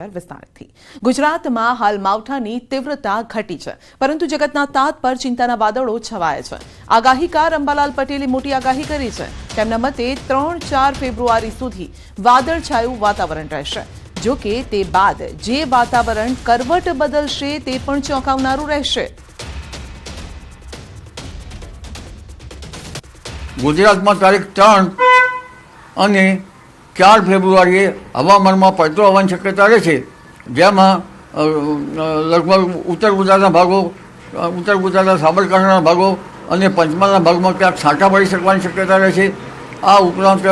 વિસ્તારથી ગુજરાતમાં હાલ માવઠાની તીવ્રતા ઘટી છે, પરંતુ જગતના તાત પર ચિંતાના વાદળો છવાયા છે। આગાહીકાર અંબાલાલ પટેલે મોટી આગાહી કરી છે। તેમના મતે 3-4 ફેબ્રુઆરી સુધી વાદળછાયું વાતાવરણ રહેશે। જો કે તે બાદ જે વાતાવરણ કરવટ બદલશે તે પણ ચોંકાવનારું રહેશે। ગુજરાતમાં તારીખ 3 અને 4 ફેબ્રુઆરીએ હવામાનમાં પલટો આવવાની શક્યતા રહેશે, જેમાં લગભગ ઉત્તર ગુજરાતના ભાગો, ઉત્તર ગુજરાતના સાબરકાંઠાના ભાગો અને પંચમહાલના ભાગમાં ક્યાંક છાંટા પડી શકવાની શક્યતા રહેશે। આ ઉપરાંત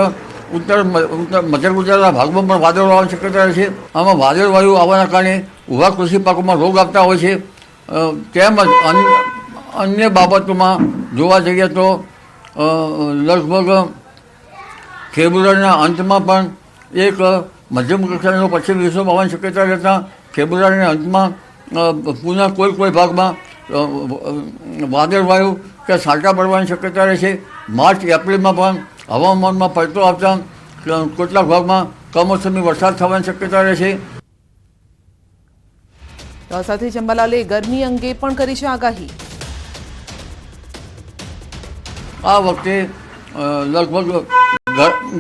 મધ્ય ગુજરાતના ભાગમાં પણ વાદળો આવવાની શક્યતા રહેશે। આમાં વાદળવાયુ આવવાના કારણે ઊભા કૃષિ પાકોમાં રોગ આપતા હોય છે। તેમજ અન્ય બાબતોમાં જોવા જઈએ તો લગભગ ફેબ્રુઆરીના અંતમાં પણ એક મધ્યમ કક્ષાનો પશ્ચિમ વિક્ષોભ આવવાની શક્યતા રહેતા ફેબ્રુઆરીના અંતમાં પુનઃ કોઈ ભાગમાં વાદળવાયુ કે છાંટા પડવાની શક્યતા રહેશે। માર્ચ એપ્રિલમાં પણ હવામાનમાં પલટો આવતા કેટલાક ભાગમાં કમોસમી વરસાદ થવાની શક્યતા રહેશે। સાથે જ અંબાલાલે ગરમી અંગે પણ કરી છે આગાહી। આ વખતે લગભગ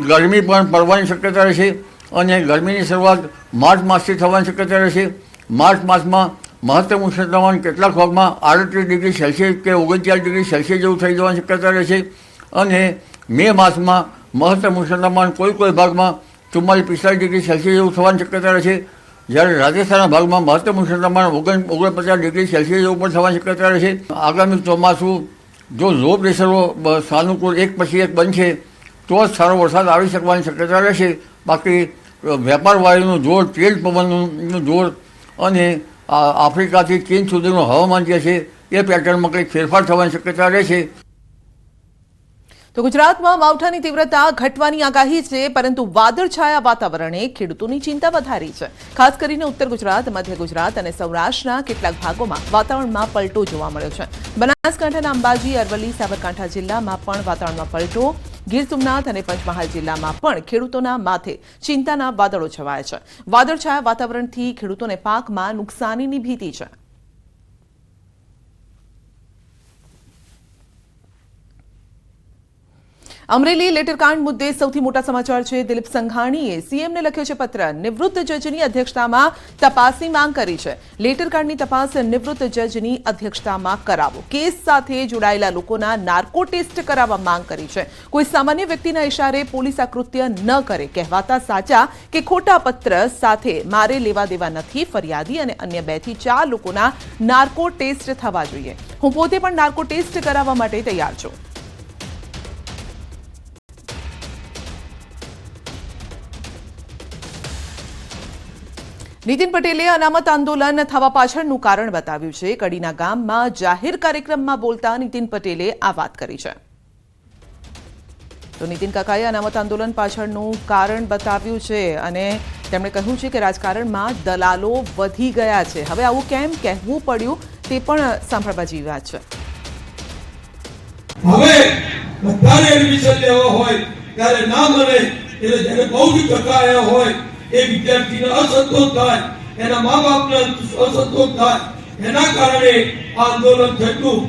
ગરમી પણ પડવાની શક્યતા રહેશે અને ગરમીની શરૂઆત માર્ચ માસથી થવાની શક્યતા રહેશે। માર્ચ માસમાં મહત્તમ ઉષ્ણતામાન કેટલાક ભાગમાં 38 ડિગ્રી સેલ્સિયસ કે 39 ડિગ્રી સેલ્સિયસ જેવું થઈ જવાની શક્યતા રહેશે અને મે માસમાં મહત્તમ ઉષ્ણતામાન કોઈ ભાગમાં 44-45 ડિગ્રી સેલ્સિયસ જેવું થવાની શક્યતા રહેશે। જ્યારે રાજસ્થાનના ભાગમાં મહત્તમ ઉષ્ણતામાન 49 ડિગ્રી સેલ્સિયસ જેવું પણ થવાની શક્યતા રહેશે। આગામી ચોમાસું જો લો પ્રેશરો સાનુકૂળ એક પછી એક બનશે તો જ સારો વરસાદ આવી શકવાની શક્યતા રહેશે। બાકી વેપાર વાયુનું જોર, તેજ પવનનું જોર અને આફ્રિકાથી ચીન સુધીનું હવામાન જે છે એ પેટર્નમાં કંઈક ફેરફાર થવાની શક્યતા રહેશે। તો ગુજરાતમાં માવઠાની તીવ્રતા ઘટવાની આગાહી છે, પરંતુ વાદળછાયા વાતાવરણે ખેડૂતોની ચિંતા વધારી છે। ખાસ કરીને ઉત્તર ગુજરાત, મધ્ય ગુજરાત અને સૌરાષ્ટ્રના કેટલાક ભાગોમાં વાતાવરણમાં પલટો જોવા મળ્યો છે। બનાસકાંઠાના અંબાજી, અરવલ્લી, સાબરકાંઠા જિલ્લામાં પણ વાતાવરણમાં પલટો, ગીર સોમનાથ અને પંચમહાલ જિલ્લામાં પણ ખેડૂતોના માથે ચિંતાના વાદળો છવાયા છે। વાદળછાયા વાતાવરણથી ખેડૂતોને પાકમાં નુકસાનીની ભીતિ છે। અમરેલી લેટરકાંડ મુદ્દે સૌથી મોટા સમાચાર છે। દિલીપ સંઘાણીએ સીએમને લખ્યો છે પત્ર, નિવૃત્ત જજની અધ્યક્ષતામાં તપાસની માંગ કરી છે। લેટરકાંડની તપાસ નિવૃત્ત જજની અધ્યક્ષતામાં કરાવો, કેસ સાથે જોડાયેલા લોકોના નાર્કો ટેસ્ટ કરાવવા માંગ કરી છે। કોઈ સામાન્ય વ્યક્તિના ઇશારે પોલીસ આ કૃત્ય ન કરે, કહેવાતા સાચા કે ખોટા પત્ર સાથે મારે લેવા દેવા નથી। ફરિયાદી અને અન્ય 2 થી 4 લોકોના નાર્કો ટેસ્ટ થવા જોઈએ। હું પોતે પણ નાર્કો ટેસ્ટ કરાવવા માટે તૈયાર છું। નીતિન પટેલે અનામત આંદોલન થવા પાછળનું કારણ બતાવ્યું છે। કડીના ગામમાં જાહેર કાર્યક્રમમાં બોલતા નીતિન પટેલે આ વાત કરી છે। તો નીતિન કાકાએ અનામત આંદોલન પાછળનું કારણ બતાવ્યું છે અને તેમણે કહ્યું છે કે રાજકારણમાં દલાલો વધી ગયા છે। હવે આવું કેમ કહેવું પડ્યું તે પણ સાંભળવા જેવી વાત છે। હવે બધાને એડમિશન લેવો હોય ત્યારે ના મળે એટલે જેને બહુ જ ટકા આવ્યા હોય એ વિદ્યાર્થીને અસંતોષ થાય, એના મા બાપને અસંતોષ થાય, એના કારણે આ આંદોલન થયું।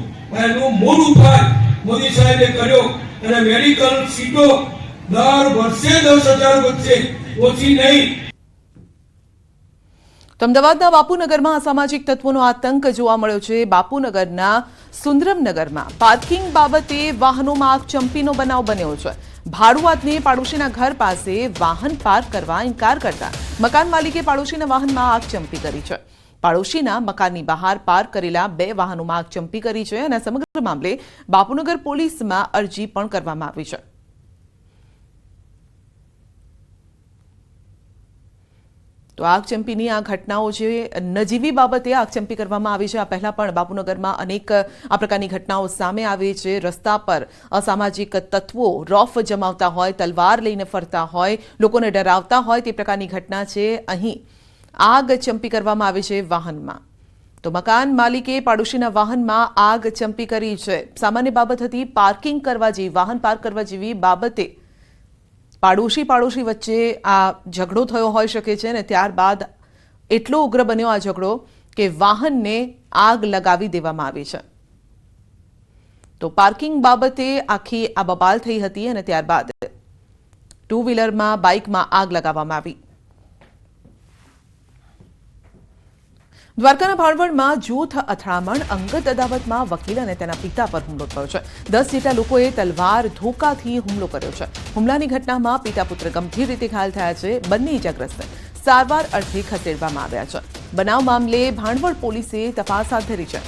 એનું મોડું થાય મોદી સાહેબે કર્યો અને મેડિકલ સીટો દર વર્ષે 10,000 વધશે, ઓછી નહીં। અમદાવાદના બાપુનગરમાં અસામાજિક તત્વોનો આતંક જોવા મળ્યો છે। બાપુનગરના સુંદરમનગરમાં પાર્કિંગ બાબતે વાહનોમાં આગ ચંપીનો બનાવ બન્યો છે। ભાડુઆતને પાડોશીના ઘર પાસે વાહન પાર્ક કરવા ઇનકાર કરતા મકાન માલિકે પાડોશીના વાહનમાં આગ ચંપી કરી છે। પાડોશીના મકાનની બહાર પાર્ક કરેલા 2 વાહનોમાં આગ ચંપી કરી છે અને સમગ્ર મામલે બાપુનગર પોલીસમાં અરજી પણ કરવામાં આવી છે। તો આગચંપીની આ ઘટનાઓ છે, નજીવી બાબતે આગચંપી કરવામાં આવી છે। આ પહેલા પણ બાપુનગરમાં અનેક આ પ્રકારની ઘટનાઓ સામે આવી છે। રસ્તા પર અસામાજિક તત્વો રોફ જમાવતા હોય, તલવાર લઈને ફરતા હોય, લોકોને ડરાવતા હોય તે પ્રકારની ઘટના છે। અહીં આગચંપી કરવામાં આવી છે વાહનમાં। તો મકાન માલિકે પાડોશીના વાહનમાં આગચંપી કરી છે। સામાન્ય બાબત હતી, પાર્કિંગ કરવા જેવી, વાહન પાર્ક કરવા જેવી બાબતે પાડોશી વચ્ચે આ ઝઘડો થયો હોઈ શકે છે અને ત્યારબાદ એટલો ઉગ્ર બન્યો આ ઝઘડો કે વાહનને આગ લગાવી દેવામાં આવી છે. તો પાર્કિંગ બાબતે આખી આ બબાલ થઈ હતી અને ત્યારબાદ ટુ વ્હીલરમાં બાઇકમાં આગ લગાવવામાં આવી. દ્વારકાના ભાણવડમાં જૂથ અથડામણ, અંગત અદાવતમાં વકીલ અને તેના પિતા પર હુમલો થયો છે. 10 જેટલા લોકોએ તલવાર ધોકાથી હુમલો કર્યો છે. હુમલાની ઘટનામાં પિતા પુત્ર ગંભીર રીતે ઘાયલ થયા છે. બંને ઇજાગ્રસ્ત સારવાર અર્થે ખસેડવામાં આવ્યા છે. બનાવ મામલે ભાણવડ પોલીસે તપાસ હાથ ધરી છે.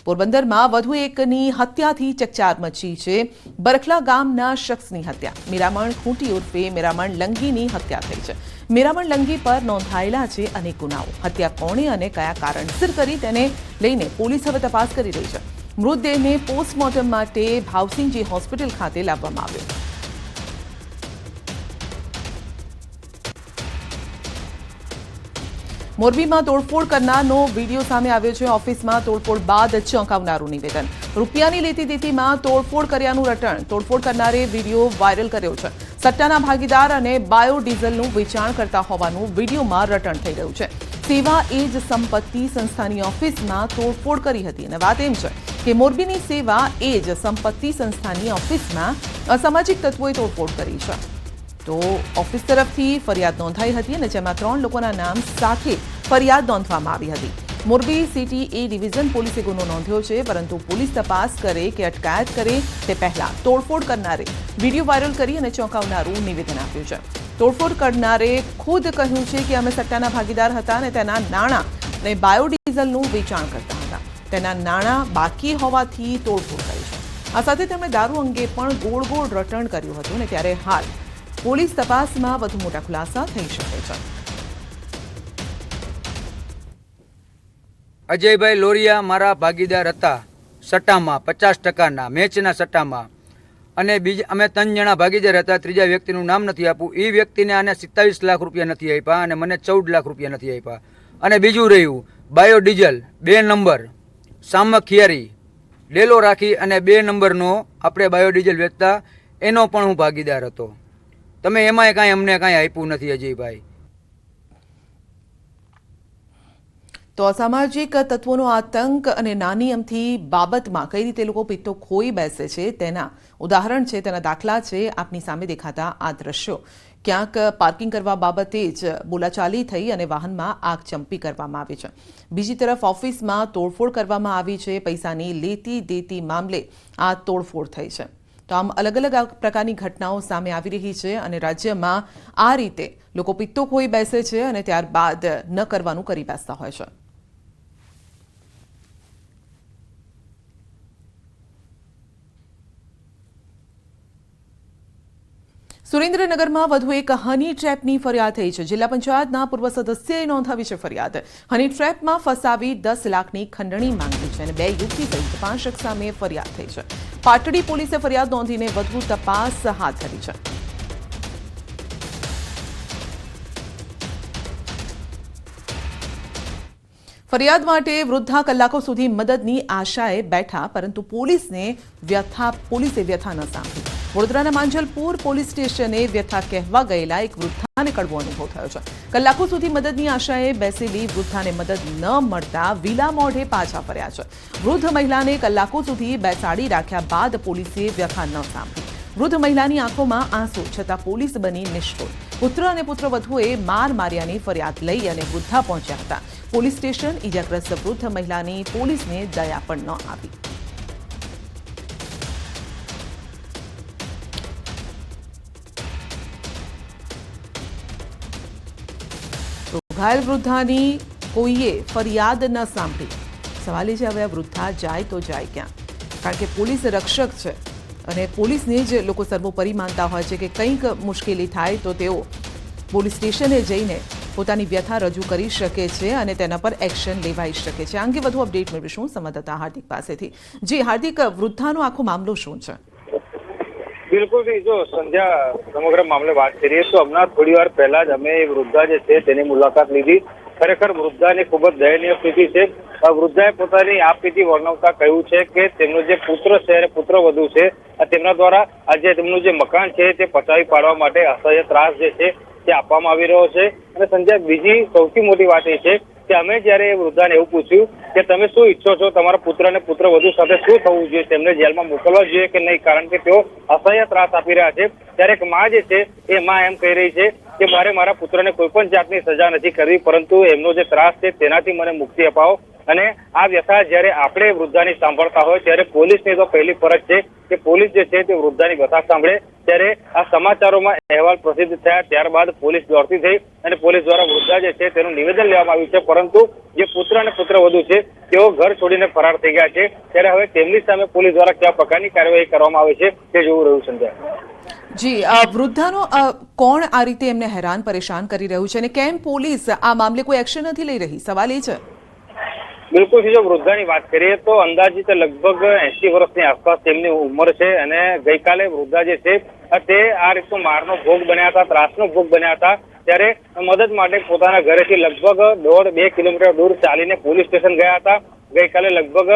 પોરબંદરમાં વધુ એકની હત્યાથી ચકચાર મચી છે. બરખલા ગામના શખ્સની હત્યા. મીરામણ ખૂંટી ઉર્ફે મીરામણ લંગીની હત્યા થઈ છે. મીરામણ લંગી પર નોંધાયેલા છે અનેક ગુનાઓ. હત્યા કોણે અને કયા કારણસર કરી તેને લઈને પોલીસ હવે તપાસ કરી રહી છે. મૃતદેહને પોસ્ટમોર્ટમ માટે ભાવસિંહજી હોસ્પિટલ ખાતે લાવવામાં આવ્યો. મોરબીમાં તોડફોડ કરનારનો વિડીયો સામે આવ્યો છે. ઓફિસમાં તોડફોડ બાદ ચોંકાવનારું નિવેદન. રૂપિયાની લેતી દેતીમાં તોડફોડ કર્યાનું રટણ. તોડફોડ કરનારે વિડીયો વાયરલ કર્યો છે. સટ્ટાના ભાગીદાર અને બાયોડીઝલનું વેચાણ કરતા હોવાનું વિડીયોમાં રટણ થઈ રહ્યું છે. સેવા એજ સંપત્તિ સંસ્થાની ઓફિસમાં તોડફોડ કરી હતી અને વાત એમ છે કે મોરબીની સેવા એજ સંપત્તિ સંસ્થાની ઓફિસમાં અસામાજિક તત્વોએ તોડફોડ કરી છે. તો ઓફિસ તરફથી ફરિયાદ નોંધાઈ હતી અને જેમાં 3 લોકોના નામ સાથે ફરિયાદ નોંધવામાં આવી હતી. મોરબી સિટી એ ડિવિઝન પોલીસે ગુનો નોંધ્યો છે, પરંતુ પોલીસ તપાસ કરે કે અટકાયત કરે તે પહેલા તોડફોડ કરનારે વિડીયો વાયરલ કરી અને ચોંકાવનારું નિવેદન આપ્યું છે. તોડફોડ કરનારે ખુદ કહ્યું છે કે અમે સટ્ટાના ભાગીદાર હતા અને તેના નાણાં અને બાયોડીઝલનું વેચાણ કરતા હતા. તેના નાણાં બાકી હોવાથી તોડફોડ કરી છે. આ સાથે તેમણે દારૂ અંગે પણ ગોળ ગોળ રટણ કર્યું હતું અને ત્યારે હાલ પોલીસ તપાસમાં વધુ મોટા ખુલાસા થઈ શકે છે. અજયભાઈ લોરિયા મારા ભાગીદાર હતા સટ્ટામાં, 50%ના મેચના સટ્ટામાં, અને અમે 3 જણા ભાગીદાર હતા. ત્રીજા વ્યક્તિનું નામ નથી આપવું. એ વ્યક્તિને આને 27 લાખ રૂપિયા નથી આપ્યા અને મને 14 લાખ રૂપિયા નથી આપ્યા. અને બીજું રહ્યું બાયોડીઝલ 2 નંબર સામખિયારી ડેલો રાખી અને 2 નંબરનો આપણે બાયોડીઝલ વેચતા, એનો પણ હું ભાગીદાર હતો. તમે એમાંય કાંઈ અમને કાંઈ આપ્યું નથી અજયભાઈ. તો અસામાજિક તત્વોનો આતંક અને નાની અમથી બાબતમાં કઈ રીતે લોકો પિત્તો ખોઈ બેસે છે તેના ઉદાહરણ છે, તેના દાખલા છે આપની સામે દેખાતા આ દ્રશ્યો. ક્યાંક પાર્કિંગ કરવા બાબતે જ બોલાચાલી થઈ અને વાહનમાં આગ ચંપી કરવામાં આવી છે. બીજી તરફ ઓફિસમાં તોડફોડ કરવામાં આવી છે. પૈસાની લેતી દેતી મામલે આ તોડફોડ થઈ છે. તો આમ અલગ અલગ પ્રકારની ઘટનાઓ સામે આવી રહી છે અને રાજ્યમાં આ રીતે લોકો પિત્તો ખોઈ બેસે છે અને ત્યારબાદ ન કરવાનું કરી બેસતા હોય છે. સુરેન્દ્રનગરમાં વધુ એક હની ટ્રેપની ફરિયાદ થઈ છે. જિલ્લા પંચાયતના પૂર્વ સદસ્યએ નોંધાવી છે ફરિયાદ. હની ટ્રેપમાં ફસાવી 10 લાખની ખંડણી માંગી છે અને 2 યુવતી સહિત 5 શખ્સ સામે ફરિયાદ થઈ છે. પાટડી પોલીસે ફરિયાદ નોંધીને વધુ તપાસ હાથ ધરી છે. ફરિયાદ માટે વૃદ્ધા કલાકો સુધી મદદની આશાએ બેઠા, પરંતુ પોલીસે વ્યથા ન સાંભળી. વડોદરાના માંજલપુર પોલીસ સ્ટેશને વ્યથા કહેવા ગયેલા એક વૃદ્ધાને કડવો અનુભવ થયો છે. કલાકો સુધી મદદની આશાએ બેસેલી વૃદ્ધાને મદદ ન મળતા વિલા મોઢે પાછા ફર્યા છે. વૃદ્ધ મહિલાને કલાકો સુધી બેસાડી રાખ્યા બાદ પોલીસે વ્યથા ન સાંભળી. વૃદ્ધ મહિલાની આંખોમાં આંસુ, છતાં પોલીસ બની નિષ્ફળ. પુત્ર અને પુત્રવધુએ માર્યાની ફરિયાદ લઈ અને વૃદ્ધા પહોંચ્યા હતા પોલીસ સ્ટેશન. ઇજાગ્રસ્ત વૃદ્ધ મહિલાની પોલીસને દયા પણ ન આવી. ઘાયલ વૃદ્ધાની કોઈએ ફરિયાદ ન સાંભળી. સવાલ એ છે હવે આ વૃદ્ધા જાય તો જાય ક્યાં? કારણ કે પોલીસ રક્ષક છે અને પોલીસને જ લોકો સર્વોપરી માનતા હોય છે કે કંઈક મુશ્કેલી થાય તો તેઓ પોલીસ સ્ટેશને જઈને પોતાની વ્યથા રજૂ કરી શકે છે અને તેના પર એક્શન લેવાઈ શકે છે. આ અંગે વધુ અપડેટ મેળવીશું સંવાદદાતા હાર્દિક પાસેથી. જી હાર્દિક, વૃદ્ધાનો આખો મામલો શું છે? બિલકુલ, જો સંધ્યા સમગ્ર મામલે વાત કરીએ તો હમણાં થોડી વાર પહેલા જ અમે વૃદ્ધા જે છે તેની મુલાકાત લીધી ખરેખર વૃદ્ધાની ખૂબ જ દયનીય સ્થિતિ છે. વૃદ્ધાએ પોતાની આપવીતી વર્ણવતા કહ્યું છે કે તેમનો જે પુત્ર છે અને પુત્રવધુ છે તેમના દ્વારા આજે તેમનું જે મકાન છે તે પચાવી પાડવા માટે અસહ્ય ત્રાસ જે છે તે આપવામાં આવી રહ્યો છે. અને સંજય, બીજી સૌથી મોટી વાત એ છે કે અમે જ્યારે એ વૃદ્ધાને એવું પૂછ્યું કે તમે શું ઈચ્છો છો, તમારા પુત્ર અને પુત્રવધુ સાથે શું થવું જોઈએ, તેમને જેલમાં મોકલવા જોઈએ કે નહીં, કારણ કે તેઓ અસહ્ય ત્રાસ આપી રહ્યા છે. ત્યારે એક માં જે છે એ માં એમ કહી રહી છે કે મારે મારા પુત્રને કોઈ પણ જાતની સજા નથી કરવી, પરંતુ એમનો જે ત્રાસ છે તેનાથી મને મુક્તિ અપાવો. અને આ વ્યથા જ્યારે આપણે વૃદ્ધાની સાંભળતા હોય ત્યારે પોલીસની તો પહેલી ફરજ છે કે પોલીસ જે છે તે વૃદ્ધાની વ્યથા સાંભળે. ત્યારે આ સમાચારોમાં અહેવાલ પ્રસિદ્ધ થયા ત્યારબાદ પોલીસ દોડતી થઈ અને પોલીસ દ્વારા વૃદ્ધા જે છે તેનું નિવેદન લેવામાં આવ્યું છે, પરંતુ જે પુત્ર અને પુત્રવધુ છે તેઓ ઘર છોડીને ફરાર થઈ ગયા છે. ત્યારે હવે તેમની સામે પોલીસ દ્વારા કયા પ્રકારની કાર્યવાહી કરવામાં આવે છે તે જોવું રહ્યું. સંજય જી, વૃદ્ધાનો કોણ આ રીતે એમને હેરાન પરેશાન કરી રહ્યું છે અને કેમ પોલીસ આ મામલે કોઈ એક્શન નથી લઈ રહી, સવાલ એ છે. બિલકુલ, જો વૃદ્ધાની વાત કરીએ તો અંદાજિત લગભગ 80 વર્ષની આસપાસ તેમની ઉંમર છે. અને ગઈકાલે વૃદ્ધા જે છે તે આ રીતનો મારનો ભોગ બન્યા હતા, ત્રાસનો ભોગ બન્યા હતા. ત્યારે મદદ માટે પોતાના ઘરેથી લગભગ 1.5-2 કિલોમીટર દૂર ચાલીને પોલીસ સ્ટેશન ગયા હતા. ગઈકાલે લગભગ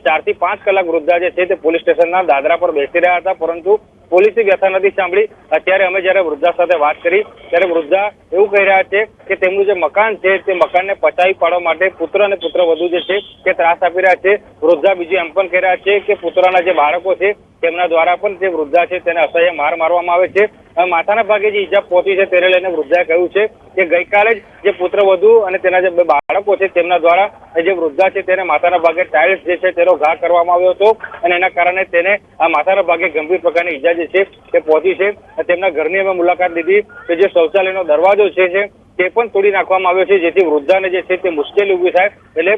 4 થી 5 કલાક વૃદ્ધા જે છે તે પોલીસ સ્ટેશનના દાદરા પર બેસી રહ્યા હતા, પરંતુ પોલીસે વ્યથા નથી સાંભળી. અત્યારે અમે જ્યારે વૃદ્ધા સાથે વાત કરી ત્યારે વૃદ્ધા એવું કહી રહ્યા છે કે તેમનું જે મકાન છે તે મકાનને પચાવી પાડવા માટે પુત્ર અને પુત્રવધુ જે છે તે ત્રાસ આપી રહ્યા છે. વૃદ્ધા બીજું એમ પણ કહી રહ્યા છે કે પુત્રના જે બાળકો છે તેમના દ્વારા પણ જે વૃદ્ધા છે તેને અસહ્ય માર મારવામાં આવે છે. માથાના ભાગે જે ઈજા પહોંચી છે તેને લઈને વૃદ્ધાએ કહ્યું છે કે ગઈકાલે જ જે પુત્રવધુ અને તેના જે 2 બાળકો છે તેમના દ્વારા જે વૃદ્ધા છે તેને માથાના ભાગે ટાઇલ્સ જે છે તેનો ઘા કરવામાં આવ્યો હતો અને એના કારણે તેને આ માથાના ભાગે ગંભીર પ્રકારની ઈજા જે છે તે પહોંચી છે. તેમના ઘરની અમે મુલાકાત લીધી કે જે શૌચાલયનો દરવાજો છે તે પણ તોડી નાખવામાં આવ્યો છે, જેથી વૃદ્ધાને જે છે તે મુશ્કેલી ઊભી થાય. એટલે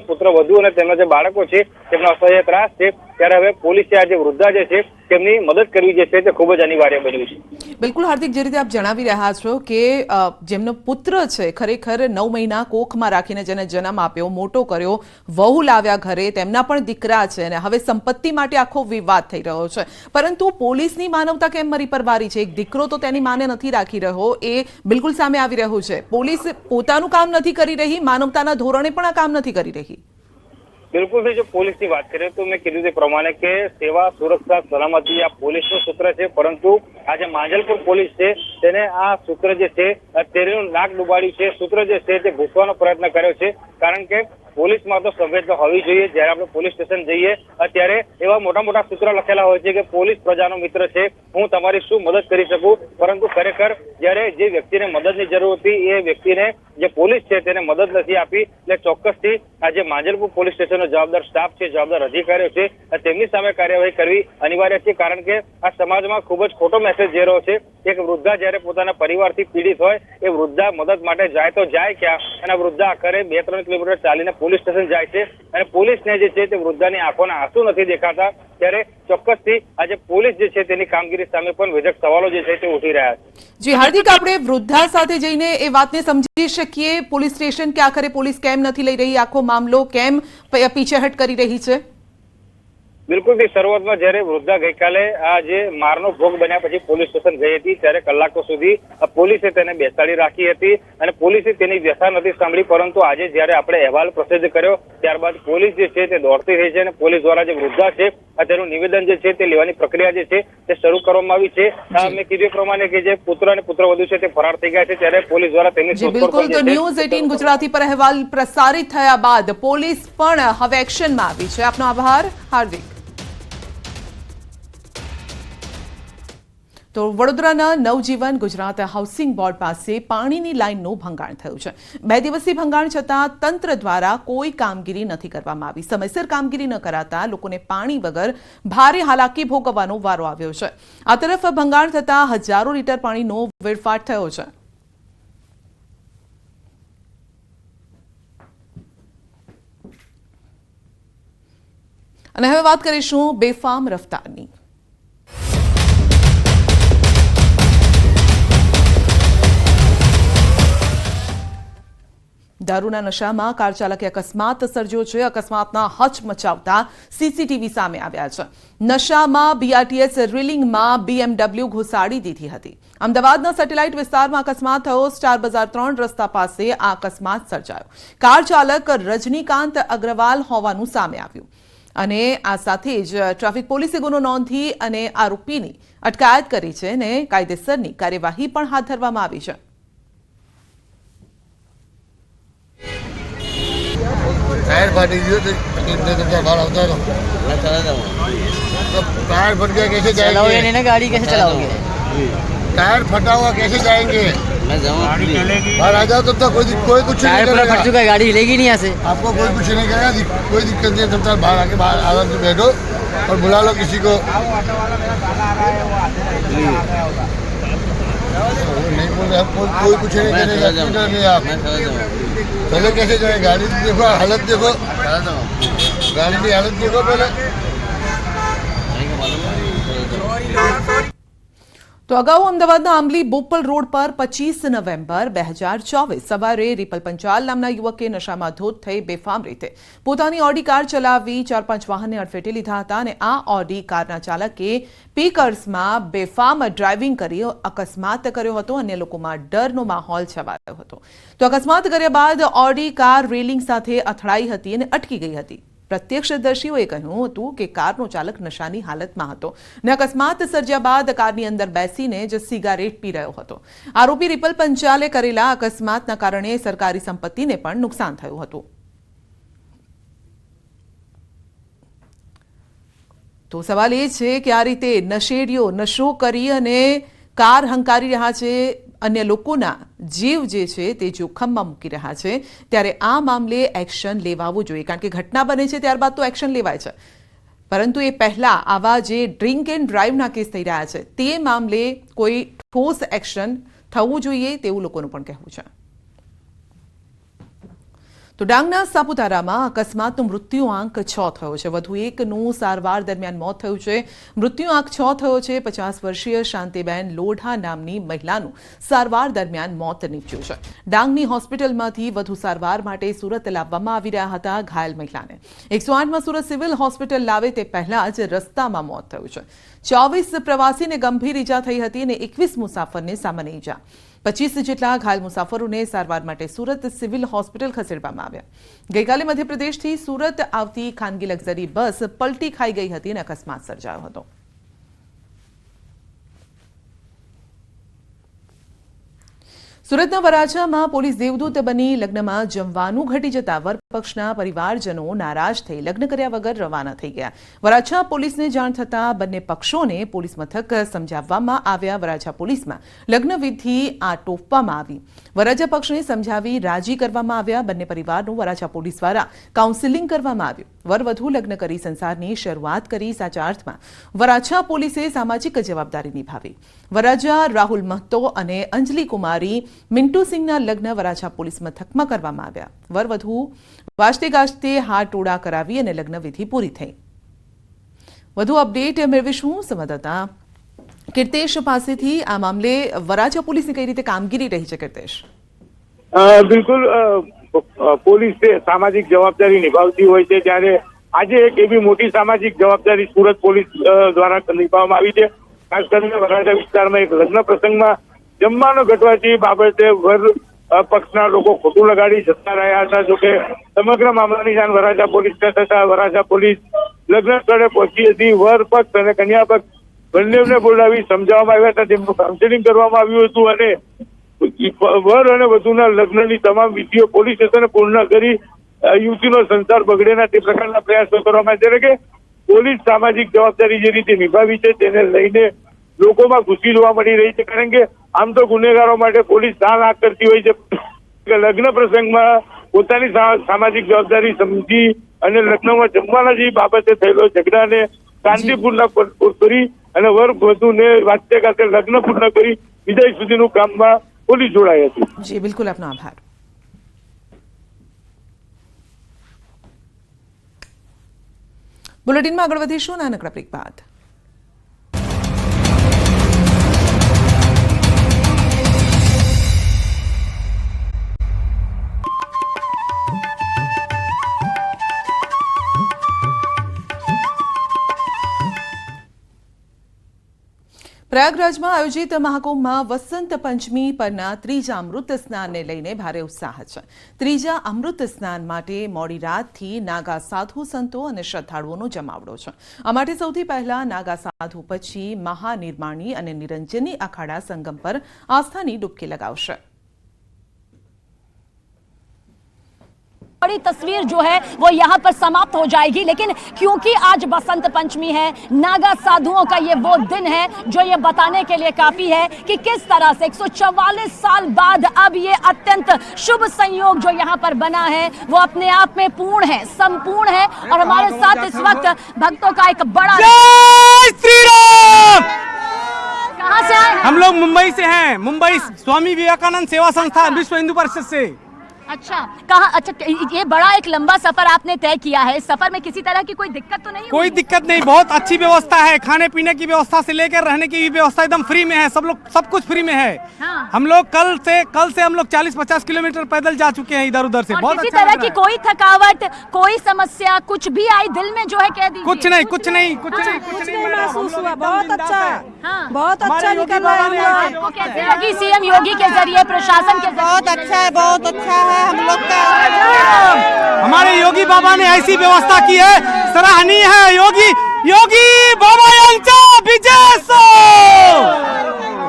પુત્રવધુ અને તેમના જે બાળકો છે તેમનો અસહ્ય ત્રાસ છે. ત્યારે હવે પોલીસે આ જે વૃદ્ધા જે છે તેમની મદદ કરવી જે છે તે ખૂબ જ અનિવાર્ય બન્યું છે. બિલકુલ હાર્દિક, જે રીતે આપ જણાવી રહ્યા છો કે જેમનો પુત્ર છે ખરેખર 9 મહિના કોખમાં રાખીને જેને જન્મ આપ્યો, મોટો કર્યો, વહુ લાવ્યા ઘરે, તેમના પણ દીકરા છે અને હવે સંપત્તિ માટે આખો વિવાદ થઈ રહ્યો છે. પરંતુ પોલીસની માનવતા કેમ મરી પરવારી છે? એક દીકરો તો તેની માને નથી રાખી રહ્યો, એ બિલકુલ સામે આવી રહ્યું છે. પોલીસ પોતાનું કામ નથી કરી રહી, માનવતાના ધોરણે પણ આ કામ નથી કરી રહી. બિલકુલ, જો પોલીસની વાત કરીએ તો મેં કીધું તે પ્રમાણે કે સેવા, સુરક્ષા, સલામતી આ પોલીસનું સૂત્ર છે, પરંતુ આજે માંજલપુર પોલીસ છે તેને આ સૂત્ર જે છે તેનું નાક ડુબાડ્યું છે. સૂત્ર જે છે તે ઘૂસવાનો પ્રયત્ન કર્યો છે, કારણ કે પોલીસમાં તો સંવેદના હોવી જોઈએ. જ્યારે આપણે પોલીસ સ્ટેશન જઈએ ત્યારે એવા મોટા મોટા સૂત્રો લખેલા હોય છે કે પોલીસ પ્રજાનો મિત્ર છે, હું તમારી શું મદદ કરી શકું, પરંતુ ખરેખર જ્યારે જે વ્યક્તિને મદદની જરૂર હતી એ વ્યક્તિને જે પોલીસ છે તેને મદદ નથી આપી. એટલે ચોક્કસથી આજે માંજલપુર પોલીસ સ્ટેશનનો જવાબદાર સ્ટાફ છે, જવાબદાર અધિકારીઓ છે, તેમની સામે કાર્યવાહી કરવી અનિવાર્ય છે, કારણ કે આ સમાજમાં ખૂબ જ ખોટો મેસેજ જઈ રહ્યો છે. એક વૃદ્ધા જ્યારે પોતાના પરિવારથી પીડિત હોય એ વૃદ્ધા મદદ માટે જાય તો જાય ક્યાં, અને વૃદ્ધા આખરે 2-3 કિલોમીટર ચાલીને પોલીસ સ્ટેશન જાય છે અને પોલીસને જે છે તે વૃદ્ધાની આંખોના આંસુ નથી દેખાતા. ત્યારે ચોક્કસથી આજે પોલીસ જે છે તેની કામગીરી સામે પણ વિધક સવાલો જે છે તે ઉઠી રહ્યા છે. જી હાર્દિક, આપણે વૃદ્ધા સાથે જઈને એ વાતને સમજી શકીએ પોલીસ સ્ટેશન કે આખરે પોલીસ કેમ નથી લઈ રહી, આખો મામલો કેમ પીછેહટ કરી રહી છે? બિલકુલ, શરૂઆતમાં જ્યારે વૃદ્ધા ગઈકાલે આ જે મારનો ભોગ બન્યા પછી પોલીસ સ્ટેશન ગઈ હતી ત્યારે કલાકો સુધી પોલીસે તેને બેસાડી રાખી હતી અને પોલીસે તેની વ્યથા નથી સાંભળી. પરંતુ આજે જ્યારે આપણે અહેવાલ પ્રસિદ્ધ કર્યો ત્યારબાદ પોલીસ જે છે તે દોડતી રહી છે અને પોલીસ દ્વારા જે વૃદ્ધા છે તેનું નિવેદન જે છે તે લેવાની પ્રક્રિયા જે છે તે શરૂ કરવામાં આવી છે. મેં કીધું પ્રમાણે કે જે પુત્ર અને પુત્રવધુ છે તે ફરાર થઈ ગયા છે, ત્યારે પોલીસ દ્વારા તેમની બિલકુલ, તો ન્યૂઝ 18 ગુજરાતી પર અહેવાલ પ્રસારિત થયા બાદ પોલીસ પણ હવે એક્શનમાં આવી છે. આપનો આભાર હાર્દિક. તો વડોદરાના નવજીવન ગુજરાત હાઉસિંગ બોર્ડ પાસે પાણીની લાઇનનું ભંગાણ થયું છે. 2 દિવસથી ભંગાણ છતાં તંત્ર દ્વારા કોઈ કામગીરી નથી કરવામાં આવી. સમયસર કામગીરી ન કરાતા લોકોને પાણી વગર ભારે હાલાકી ભોગવવાનો વારો આવ્યો છે. આ તરફ ભંગાણ થતાં હજારો લીટર પાણીનો વેડફાટ થયો છે. અને હવે વાત કરીશું બેફામ રફતારની. દારૂના નશામાં કાર ચાલકે અકસ્માત સર્જ્યો છે. અકસ્માતના હચમચાવતા સીસીટીવી સામે આવ્યા છે. નશામાં બીઆરટીએસ રીલિંગમાં BMW ઘુસાડી દીધી હતી. અમદાવાદના સેટેલાઇટ વિસ્તારમાં અકસ્માત થયો. સ્ટાર બજાર 3 રસ્તા પાસે આ અકસ્માત સર્જાયો. કાર ચાલક રજનીકાંત અગ્રવાલ હોવાનું સામે આવ્યું અને આ સાથે જ ટ્રાફિક પોલીસે ગુનો નોંધી અને આરોપીની અટકાયત કરી છે અને કાયદેસરની કાર્યવાહી પણ હાથ ધરવામાં આવી છે. टायर फाटी गई तो इतने तो बाहर होता है तो टायर फट गया कैसे जाएंगे नहीं ना गाड़ी कैसे चलाओगे टायर फटा हुआ कैसे जाएंगे मैं गाड़ी चलेगी बाहर आ जाओ तब तक कोई कुछ नहीं टायर पूरा फट करेगा चुका है गाड़ी हिलेगी नहीं यहाँ से आपको कोई कुछ नहीं करेगा कोई दिक्कत नहीं है तब तक बाहर आके बाहर आराम से बैठो और बुला लो किसी को नहीं बोल रहे कोई कुछ नहीं करेगा क्यों डर रहे आप पहले कैसे जाए गाड़ी देखो हालत देखो गाड़ी की हालत देखो पहले તો અગાઉ અમદાવાદના આંબલી બોપલ રોડ પર 25 નવેમ્બર 2024 સવારે રિપલ પંચાલ નામના યુવકે નશામાં ધોધ થઈ બેફામ રીતે પોતાની ઓડી કાર ચલાવી 4-5 વાહનને અડફેટે લીધા હતા અને આ ઓડી કારના ચાલકે પીકર્સમાં બેફામ ડ્રાઇવિંગ કરી અકસ્માત કર્યો હતો. અન્ય લોકોમાં ડરનો માહોલ છવાયો હતો. તો અકસ્માત કર્યા બાદ ઓડી કાર રેલિંગ સાથે અથડાઈ હતી અને અટકી ગઈ હતી. પ્રત્યક્ષદર્શીઓએ કહ્યું હતું કે કારનો ચાલક નશાની હાલતમાં હતો અને અકસ્માત સર્જ્યા બાદ કારની અંદર બેસીને જ સિગારેટ પી રહ્યો હતો. આરોપી રિપલ પંચાલે કરેલા અકસ્માતના કારણે સરકારી સંપત્તિને પણ નુકસાન થયું હતું. તો સવાલ એ છે કે આ રીતે નશેડીઓ નશો કરી અને કાર હંકારી રહ્યા છે, અન્ય લોકોના જીવ જે છે તે જોખમમાં મૂકી રહ્યા છે, ત્યારે આ મામલે એક્શન લેવાવું જોઈએ. કારણ કે ઘટના બને છે ત્યારબાદ તો એક્શન લેવાય છે, પરંતુ એ પહેલા આવા જે ડ્રિંક એન્ડ ડ્રાઈવના કેસ થઈ રહ્યા છે તે મામલે કોઈ ઠોસ એક્શન થવું જોઈએ તેવું લોકોનું પણ કહેવું છે. તો ડાંગના સાપુતારામાં અકસ્માતનો મૃત્યુઆંક 6 થયો છે. વધુ એકનું સારવાર દરમિયાન મોત થયું છે. મૃત્યુઆંક 6 થયો છે. 50 વર્ષીય શાંતિબેન લોઢા નામની મહિલાનું સારવાર દરમિયાન મોત નીપજ્યું છે. ડાંગની હોસ્પિટલમાંથી વધુ સારવાર માટે સુરત લાવવામાં આવી રહ્યા હતા ઘાયલ મહિલાને. 108માં સુરત સિવિલ હોસ્પિટલ લાવે તે પહેલા જ રસ્તામાં મોત થયું છે. 24 પ્રવાસીને ગંભીર ઈજા થઈ હતી અને 21 મુસાફરને સામાન્ય ઈજા. 25 જેટલા ઘાયલ મુસાફરોને સારવાર માટે સુરત સિવિલ હોસ્પિટલ ખસેડવામાં આવ્યા. ગઈકાલે મધ્યપ્રદેશથી સુરત આવતી ખાનગી લક્ઝરી બસ પલટી ખાઈ ગઈ હતી અને અકસ્માત સર્જાયો હતો. સુરતના વરાછામાં પોલીસ દેવદૂત બની લગ્નમાં જમવાનું ઘટી જતા વરપક્ષના પરિવારજનો નારાજ થઈ લગ્ન કર્યા વગર રવાના થઈ ગયા. વરાછા પોલીસને જાણ થતાં બંને પક્ષોને પોલીસ મથક સમજાવવામાં આવ્યા. વરાછા પોલીસમાં લગ્ન વિધિ આટોપવામાં આવી. વરાછા પક્ષને સમજાવી રાજી કરવામાં આવ્યા. બંને પરિવારનું વરાછા પોલીસ દ્વારા કાઉન્સેલિંગ કરવામાં આવ્યું. વરવધુ લગ્ન કરી સંસારની શરૂઆત કરી. સાચા અર્થમાં વરાછા પોલીસે સામાજિક જવાબદારી નિભાવી. વરાજા રાહુલ મહતો અને અંજલિ કુમારી મિન્ટુ સિંહના લગ્ન વરાછા પોલીસ મથકમાં કરવામાં આવ્યા. વરવધુ વાજતે ગાજતે હાટોડા કરાવી અને લગ્ન વિધિ પૂરી થઈ. વધુ અપડેટ મેળવીશું સંવાદદાતા કીર્તેશ પાસેથી. આ મામલે વરાછા પોલીસની કઈ રીતે કામગીરી રહી છે કીર્તેશ? બિલકુલ પોલીસ સામાજિક જવાબદારી નિભાવતી હોય છે, ત્યારે આજે એક એવી મોટી સામાજિક જવાબદારી સુરત પોલીસ દ્વારા નિભાવવામાં આવી છે. ખાસ કરીને વરાછા વિસ્તારમાં એક લગ્ન પ્રસંગમાં જમવાનો ઘટવાથી બાબતે વર પક્ષના લોકો ખોટું લગાડી જતા રહ્યા હતા. જોકે સમગ્ર મામલાની જાણ વરાછા પોલીસને થતા વરાછા પોલીસ લગ્ન સ્થળે પહોંચી હતી. વર પક્ષ અને કન્યા પક્ષ બંનેને બોલાવી સમજાવવામાં આવ્યા હતા. તેમનું કાઉન્સેલિંગ કરવામાં આવ્યું હતું અને વર અને વધુના લગ્નની તમામ વિધિઓ પોલીસ સ્ટેશને પૂર્ણ કરી યુવતીનો સંસાર બગડે ના તે પ્રકારના પ્રયાસો કરવામાં આવ્યા. કે પોલીસ સામાજિક જવાબદારી જે રીતે નિભાવી છે તેને લઈને લોકોમાં ખુશી જોવા મળી રહી છે. કારણ કે આમ તો ગુનેગારો માટે પોલીસ દાન આંખ કરતી હોય છે, લગ્ન પ્રસંગમાં પોતાની સામાજિક જવાબદારી સમજી અને લગ્નમાં જમવાના જે બાબતે થયેલો ઝઘડાને શાંતિપૂર્ણ કરી અને વર વધુને વાંચતે ગાતે લગ્ન પૂર્ણ કરી વિદાય સુધીનું કામમાં પોલીસ જોડાઈ હતી. જી બિલકુલ, આપનો આભાર. બુલેટિનમાં આગળ વધીશું નાનકડા બ્રેક બાદ. પ્રયાગરાજમાં આયોજિત મહાકુંભમાં વસંત પંચમી પરના ત્રીજા અમૃત સ્નાનને લઈને ભારે ઉત્સાહ છે. ત્રીજા અમૃત સ્નાન માટે મોડી રાતથી નાગા સાધુ સંતો અને શ્રદ્ધાળુઓનો જમાવડો છે. આ માટે સૌથી પહેલા નાગા સાધુ પછી મહાનિર્માણી અને નિરંજની અખાડા સંગમ પર આસ્થાની ડૂબકી લગાવશે. बड़ी तस्वीर जो है वो यहाँ पर समाप्त हो जाएगी, लेकिन क्योंकि आज बसंत पंचमी है, नागा साधुओं का ये वो दिन है जो ये बताने के लिए काफी है कि किस तरह से 144 साल बाद अब ये अत्यंत शुभ संयोग जो यहाँ पर बना है वो अपने आप में पूर्ण है, संपूर्ण है। और हमारे साथ इस वक्त भक्तों का एक बड़ा जय श्री राम। कहाँ से आए? हम लोग मुंबई से हैं, मुंबई स्वामी विवेकानंद सेवा संस्थान विश्व हिंदू परिषद से। अच्छा, कहाँ? अच्छा, ये बड़ा एक लंबा सफर आपने तय किया है, इस सफर में किसी तरह की कोई दिक्कत तो नहीं? कोई दिक्कत नहीं, बहुत अच्छी व्यवस्था है, खाने पीने की व्यवस्था से लेकर रहने की व्यवस्था एकदम फ्री में है, सब कुछ फ्री में है। हाँ। हम लोग कल से हम लोग 40-50 किलोमीटर पैदल जा चुके हैं इधर उधर से। और बहुत किसी अच्छा तरह लग की रहा है। कोई थकावट, कोई समस्या कुछ भी आई दिल में जो है कह दीजिए। कुछ नहीं महसूस हुआ। बहुत अच्छा, हाँ। बहुत अच्छा निकल रहा है। आपको कैसे लगी सीएम योगी के जरिए, प्रशासन के जरिए? बहुत अच्छा है, बहुत अच्छा है। हम लोग का हमारे योगी बाबा ने ऐसी व्यवस्था की है, सराहनीय है। योगी बाबा यांचा विजय सो।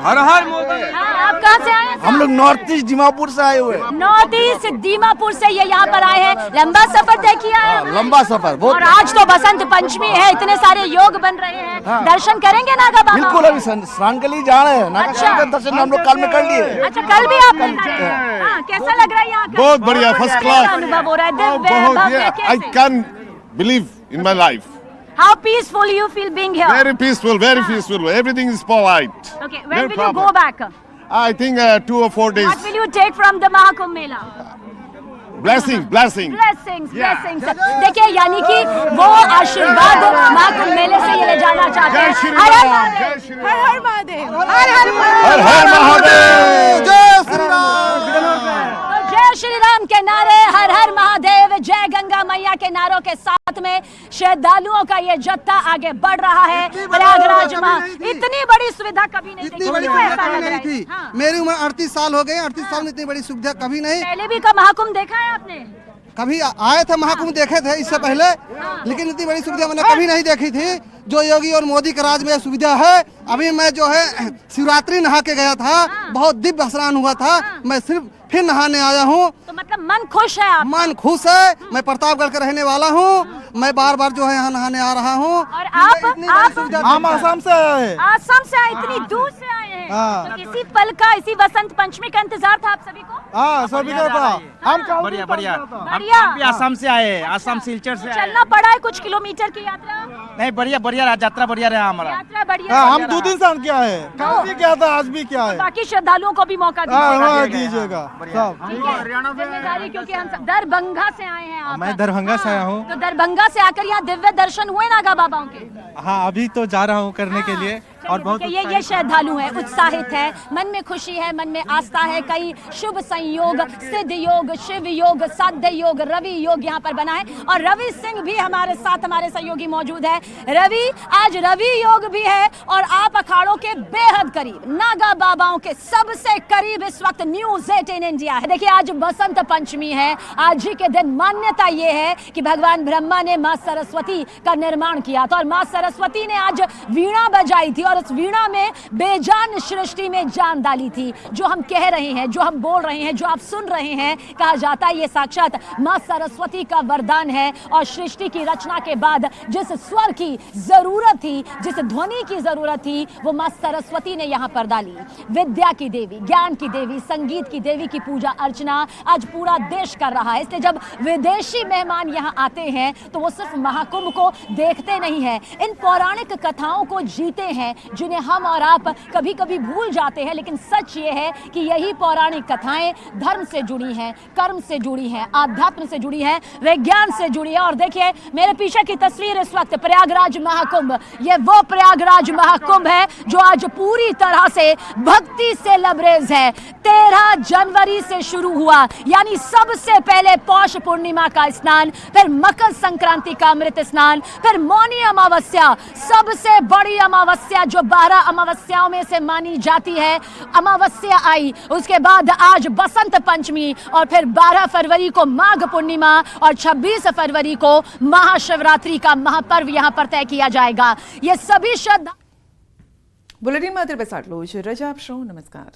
हर हर मोदी। हाँ, आप कहाँ से आए हैं? हम लोग नॉर्थ ईस्ट दीमापुर से आए हुए हैं। नॉर्थ ईस्ट दीमापुर से ये यहाँ पर आए हैं। लंबा सफर तय किया है? लंबा सफर बहुत। और आज तो बसंत पंचमी है, इतने सारे योग बन रहे हैं। हाँ। दर्शन करेंगे नागा बाबा? बिल्कुल, अभी स्नान के लिए जा रहे हैं। नागा अच्छा। साधु का दर्शन हम लोग कल में कर लिए। अच्छा, कल भी आपने किया? हाँ, कैसा लग रहा है यहाँ का? बहुत बढ़िया, फर्स्ट क्लास। अनुभव हो रहा है, दिव्य, भव्य, आई कैसे? Can believe in my life. How peaceful you feel being here? Very peaceful, very peaceful. Everything is polite. Okay, No when will you problem. go back? I think 2 or 4 days. What will you take from the Mahakumbh Mela? Blessing. Blessings, Yeah. blessings. देखिए, यानी कि वो आशीर्वाद महाकुंभ मेले से ये ले जाना चाहते जय हैं। श्री हर हर राम, महादेव। जय श्री हर राम। हर महादेव, हर हर महादेव। जय श्री राम। तो जय श्री राम के नारे, हर हर महादेव, जय गंगा मैया के नारों के साथ में श्रद्धालुओं का ये जत्था आगे बढ़ रहा है। प्रयागराज में इतनी बड़ी सुविधा कभी नहीं देखी। बड़ी क्यों सुविधा ऐसा कभी लग रहा नहीं है? थी। हाँ। मेरी उम्र 38 साल हो गए, 38 साल में इतनी बड़ी सुविधा कभी नहीं। पहले भी का महाकुंभ देखा है आपने? कभी आए थे महाकुंभ देखे थे इससे पहले, लेकिन इतनी बड़ी सुविधा मैंने कभी नहीं देखी थी जो योगी और मोदी के राज में यह सुविधा है। अभी मैं जो है शिवरात्रि नहा के गया था, बहुत दिव्य स्नान हुआ था। मैं सिर्फ फिर नहाने आया हूँ। तो मतलब मन खुश है आप? मन खुश है। मैं प्रतापगढ़ का रहने वाला हूँ, मैं बार बार जो है यहाँ नहाने आ रहा हूँ। और आप हम आसाम से आए हैं। आसाम से आए, इतनी दूर से आए हैं। हाँ। तो इसी पल का, इसी बसंत पंचमी का इंतजार था आप सभी को? हाँ, सभी का था। हम बढ़िया बढ़िया। हम भी आसाम से आए हैं, आसाम सिलचर से आए हैं। चलना पड़ा है कुछ किलोमीटर की यात्रा? नहीं, बढ़िया यात्रा बढ़िया रहा हमारा। यात्रा बढ़िया। हम 2 दिन से किया है, कल भी क्या था, आज भी क्या है। बाकी श्रद्धालुओं को भी मौका दीजिएगा सब। ठीक है, जिम्मेदारी, क्योंकि हम सब दरभंगा से आए हैं। आप मैं दरभंगा से आया हूँ। तो दरभंगा से आकर यहाँ दिव्य दर्शन हुए नागा बाबाओं के? हाँ, अभी तो जा रहा हूँ करने के लिए। और बहुत ये श्रद्धालु है, उत्साहित है, मन में खुशी है, मन में आस्था है। कई शुभ संयोग, सिद्ध योग, शिव योग, साध्य योग, रवि योग यहाँ पर बना है। और रवि सिंह भी हमारे साथ, हमारे सहयोगी मौजूद है। रवि, आज रवि योग भी है और आप अखाड़ों के बेहद करीब, नागा बाबाओं के सबसे करीब इस वक्त न्यूज़ 18 इंडिया है। देखिए, आज बसंत पंचमी है। आज ही के दिन मान्यता ये है कि भगवान ब्रह्मा ने माँ सरस्वती का निर्माण किया था और माँ सरस्वती ने आज वीणा बजाई थी और उस वीणा में बेजान सृष्टि में जान डाली थी। जो हम कह रहे हैं, जो हम बोल रहे हैं, जो आप सुन रहे हैं, कहा जाता है ये साक्षात माँ सरस्वती का वरदान है। और सृष्टि की रचना के बाद जिस स्वर की जरूरत थी, जिस ध्वनि की जरूरत थी, वो माँ सरस्वती ने यहाँ पर डाली। विद्या की देवी, ज्ञान की देवी, संगीत की देवी की पूजा अर्चना आज पूरा देश कर रहा है। इसलिए जब विदेशी मेहमान यहाँ आते हैं तो वो सिर्फ महाकुंभ को देखते नहीं है, इन पौराणिक कथाओं को जीते हैं जिन्हें हम और आप कभी कभी भूल जाते हैं। लेकिन सच ये है कि यही पौराणिक कथाएं धर्म से जुड़ी हैं, कर्म से जुड़ी हैं, आध्यात्म से जुड़ी हैं, विज्ञान से जुड़ी है। और देखिए, मेरे पीछे की तस्वीर इस वक्त प्रयागराज महाकुंभ, ये वो प्रयागराज महाकुंभ है जो आज पूरी तरह से भक्ति से लबरेज है। 13 जनवरी से शुरू हुआ, यानी सबसे पहले पौष पूर्णिमा का स्नान, फिर मकर संक्रांति का अमृत स्नान, फिर मौनी अमावस्या, सबसे बड़ी अमावस्या जो 12 अमावस्याओं में से मानी जाती है। अमावस्या आई, उसके बाद आज बसंत पंचमी और फिर 12 फरवरी को माघ पूर्णिमा और 26 फरवरी को महाशिवरात्रि का महापर्व यहां पर तय किया जाएगा। ये सभी श्रद्धा બુલેટિનમાં અત્યારે બસ આટલું જ. રજા આપશો. નમસ્કાર.